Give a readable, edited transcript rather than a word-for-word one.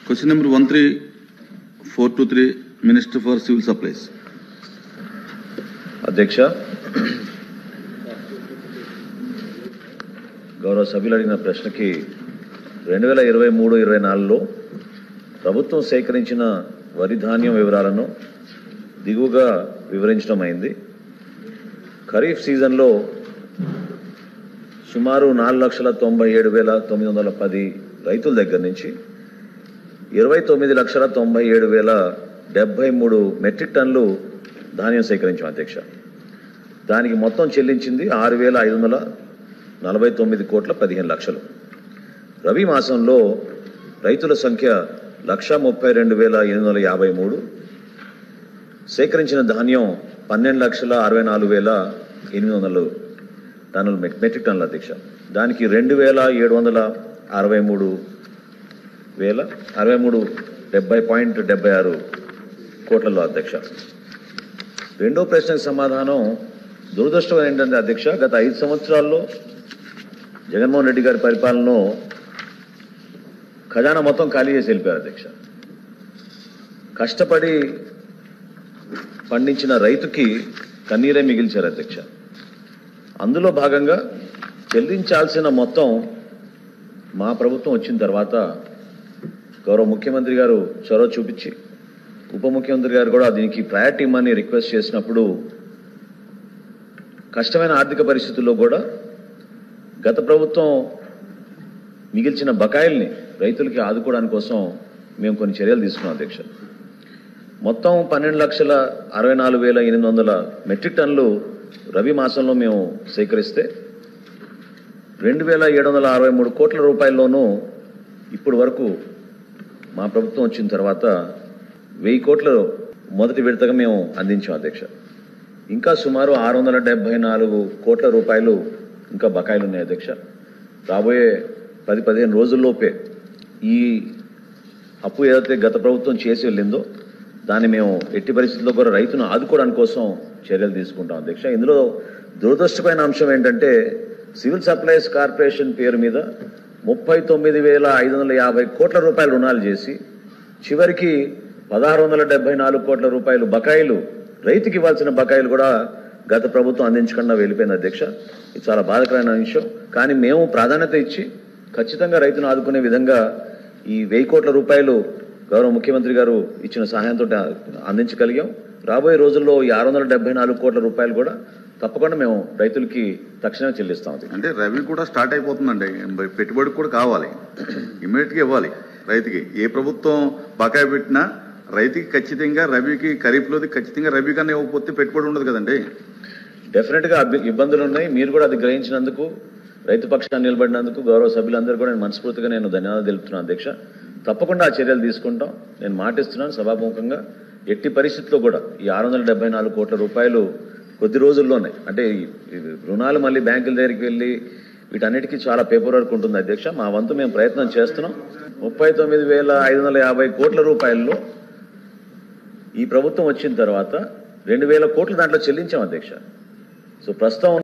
Question number 13423, Minister for Civil Supplies. అధ్యక్ష, గౌరవ సభ్యులు అడిగిన ప్రశ్నకి 2023-24లో ప్రభుత్వం సేకరించిన వరి ధాన్యం వివరాలను దిగువగా వివరించడం అయింది. ఖరీఫ్ సీజన్లో సుమారు 4,97,910 రైతుల దగ్గర నుంచి 29,97,073 మెట్రిక్ టన్నులు ధాన్యం సేకరించాం అధ్యక్ష. దానికి మొత్తం చెల్లించింది 6,549 కోట్ల 15 లక్షలు. రబీ మాసంలో రైతుల సంఖ్య 1,32,853, సేకరించిన ధాన్యం 12,64,800 టన్నులు మెట్రిక్ టన్నుల అధ్యక్ష. దానికి 2,763,70.76 కోట్లలో అధ్యక్ష. రెండో ప్రశ్నకు సమాధానం దురదృష్టం ఏంటంటే అధ్యక్ష, గత 5 సంవత్సరాల్లో జగన్మోహన్ రెడ్డి గారి పరిపాలనలో ఖజానా మొత్తం ఖాళీ చేసి వెళ్ళిపోయారు అధ్యక్ష. కష్టపడి పండించిన రైతుకి కన్నీరే మిగిల్చారు అధ్యక్ష. అందులో భాగంగా చెల్లించాల్సిన మొత్తం మా ప్రభుత్వం వచ్చిన తర్వాత గౌరవ ముఖ్యమంత్రి గారు చొరవ చూపించి ఉప ముఖ్యమంత్రి గారు కూడా దీనికి ప్రయారిటీ ఇమ్మని రిక్వెస్ట్ చేసినప్పుడు కష్టమైన ఆర్థిక పరిస్థితుల్లో కూడా గత ప్రభుత్వం మిగిల్చిన బకాయిల్ని రైతులకి ఆదుకోవడానికి కోసం మేము కొన్ని చర్యలు తీసుకున్నాం అధ్యక్ష. మొత్తం 12,64,800 మెట్రిక్ టన్నులు రబీ మాసంలో మేము సేకరిస్తే 2,763 కోట్ల రూపాయల్లోనూ ఇప్పటి వరకు మా ప్రభుత్వం వచ్చిన తర్వాత 1,000 కోట్ల మొదటి విడతగా మేము అందించాం అధ్యక్ష. ఇంకా సుమారు 674 కోట్ల రూపాయలు ఇంకా బకాయిలు ఉన్నాయి అధ్యక్ష. రాబోయే 10-15 రోజుల్లోపే ఈ అప్పు ఏదైతే గత ప్రభుత్వం చేసి వెళ్ళిందో దాన్ని మేము ఎట్టి పరిస్థితుల్లో కూడా రైతును ఆదుకోవడానికి కోసం చర్యలు తీసుకుంటాం అధ్యక్ష. ఇందులో దురదృష్టమైన అంశం ఏంటంటే సివిల్ సప్లైస్ కార్పొరేషన్ పేరు మీద 39,550 కోట్ల రూపాయల రుణాలు చేసి చివరికి 1,674 కోట్ల రూపాయలు బకాయిలు, రైతుకి ఇవ్వాల్సిన బకాయిలు కూడా గత ప్రభుత్వం అందించకుండా వెళ్ళిపోయింది అధ్యక్ష. ఇది చాలా బాధాకరమైన విషయం. కానీ మేము ప్రాధాన్యత ఇచ్చి ఖచ్చితంగా రైతును ఆదుకునే విధంగా ఈ 1,000 కోట్ల రూపాయలు గౌరవ ముఖ్యమంత్రి గారు ఇచ్చిన సహాయంతో అందించగలిగాం. రాబోయే రోజుల్లో ఈ 674 కోట్ల రూపాయలు కూడా తప్పకుండా మేము రైతులకి తక్షణమే చెల్లిస్తాం. అంటే రబీ కూడా స్టార్ట్ అయిపోతుందండి, పెట్టుబడి కూడా కావాలి, ఇమ్మీడియట్గా ఇవ్వాలి రైతుకి. ఏ ప్రభుత్వం బకాయి పెట్టినా రైతుకి ఖచ్చితంగా రబీకి, ఖరీఫ్లోది ఖచ్చితంగా రబీ కన్నా ఇవ్వకపోతే పెట్టుబడి ఉండదు కదండి. డెఫినెట్గా ఇబ్బందులు ఉన్నాయి. మీరు కూడా అది గ్రహించినందుకు, రైతు పక్షాన్ని నిలబడినందుకు గౌరవ సభ్యులందరూ కూడా నేను మనస్ఫూర్తిగా ధన్యవాదాలు తెలుపుతున్నాను అధ్యక్ష. తప్పకుండా ఆ చర్యలు తీసుకుంటాం. నేను మాటిస్తున్నాను సభాముఖంగా, ఎట్టి పరిస్థితుల్లో కూడా ఈ 674 కోట్ల రూపాయలు కొద్ది రోజుల్లోనే, అంటే రుణాలు మళ్ళీ బ్యాంకుల దగ్గరికి వెళ్ళి వీటన్నిటికీ చాలా పేపర్ వర్క్ ఉంటుంది అధ్యక్ష. మా వంతు మేము ప్రయత్నం చేస్తున్నాం. 39,550 కోట్ల రూపాయల్లో ఈ ప్రభుత్వం వచ్చిన తర్వాత 2,000 కోట్లు దాంట్లో చెల్లించాం అధ్యక్ష. సో ప్రస్తుతం